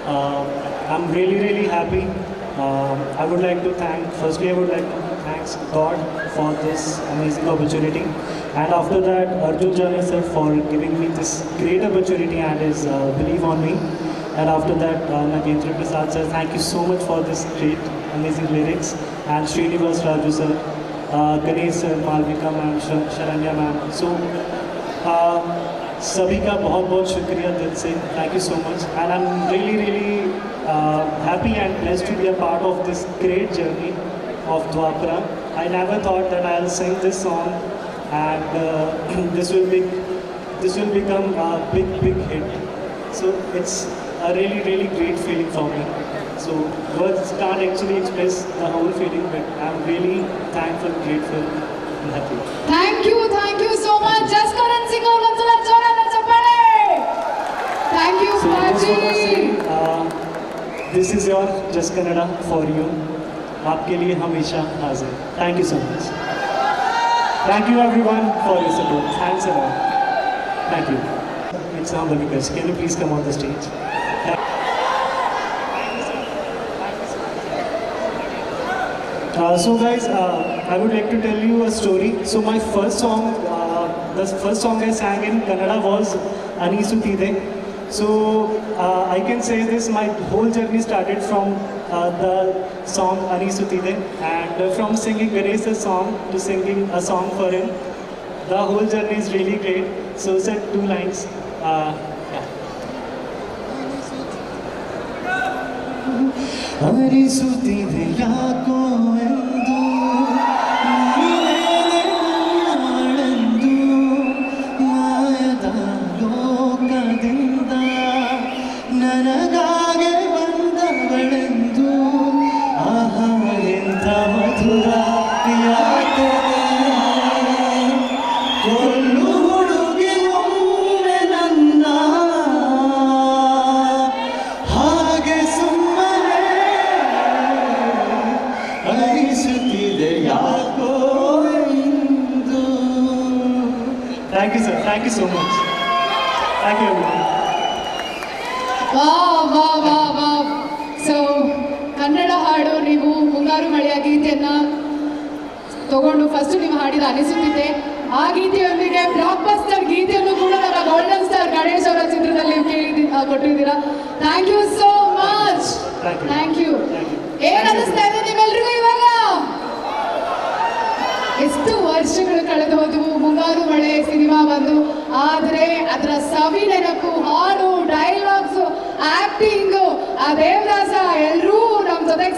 I'm really happy. I would like to firstly I would like to thank God for this amazing opportunity. And after that, Arjun Jani sir for giving me this great opportunity and his belief on me. And after that, Nagendra Prasad sir, thank you so much for this great, amazing lyrics. And Srinivas Raju sir, Ganesh sir, Malvika ma'am, Sharanya ma'am. So, सभी का बहुत बहुत शुक्रिया दिल से. Thank you so much. And I'm really happy and blessed to be a part of this great journey of Dwapara. I never thought that I'll sing this song and this will become a big hit. So it's a really great feeling for me. So words can't actually express the whole feeling, but I'm really thankful, grateful, and happy. Thank you so much. Just Karan Singh Avansala Chorana Chapale. Thank you, So I just want to Paji. say, this is your Just Kannada for you. आपके लिए हमेशा हाजिर. Thank you so much. Thank you everyone for your support. Thanks a lot. Thank you. It's humble request. Can you please come on the stage? So guys, I would like to tell you a story. So my first song, the first song I sang in Kannada was Anisutide. So I can say this, my whole journey started from the song Anisutide, and from singing Ganesha's song to singing a song for him. The whole journey is really great. So said two lines. ಅನಿಸುತ್ತಿದೆ ಯಾಕೋ ಎಂದು ನೀನೇನೆ ನಾಳೆಂದು ಮಾಯದ ಲೋಕದಿಂದ ನನಗಾಗೆ ಬಂದವಳೆಂದು ಆಹಾ ಎಂಥ ಮಧುರ ಯಾಕೆ ಕೊಲ್ಲು ಹುಡುಗಿ ಒಮ್ಮೆ ನನ್ನ ಹಾಗೆ ಸುಮ್ಮನೆ ಅನಿಸುತ್ತಿದೆ ಯಾಕೋ ಎಂದು. Thank you sir, thank you so much. Thank you everyone. Wow. So Kannada ಹಾಡು ನೀವು ಮುಂಗಾರು ಮಳೆಯ ಗೀತೆಯನ್ನ ತಗೊಂಡು ಫಸ್ಟ್ ನೀವು ಹಾಡಿದ ಅನಿಸುತ್ತಿದೆ. ಆ ಗೀತೆಯೊಂದಿಗೆ ಬ್ಲಾಕ್ ಬಸ್ಟರ್ ಗೀತೆಯನ್ನು ಕೂಡ ನಮ್ಮ ಗೋಲ್ಡನ್ ಸ್ಟಾರ್ ಗಣೇಶ್ ಅವರ ಚಿತ್ರದಲ್ಲಿ ನೀವು ಕೊಟ್ಟಿದ್ದೀರಾ. Thank you so much. Thank you. ಏನ್ ಅನಿಸ್ತಾ ಇದೆ ನಿಮ್ಮೆಲ್ರಿಗೂ ಇವಾಗ? ಎಷ್ಟು ವರ್ಷಗಳು ಕಳೆದು ಹೋದವು ಮುಂಗಾರು ಮಳೆ ಸಿನಿಮಾ ಬಂದು, ಆದ್ರೆ ಅದರ ಸವಿ ನೆನಪು, ಹಾಡು, ಡೈಲಾಗ್ಸ್, ಆಕ್ಟಿಂಗ್, ಆ ದೇವದಾಸ ಎಲ್ಲರೂ ನಮ್ಮ ಜೊತೆಗೆ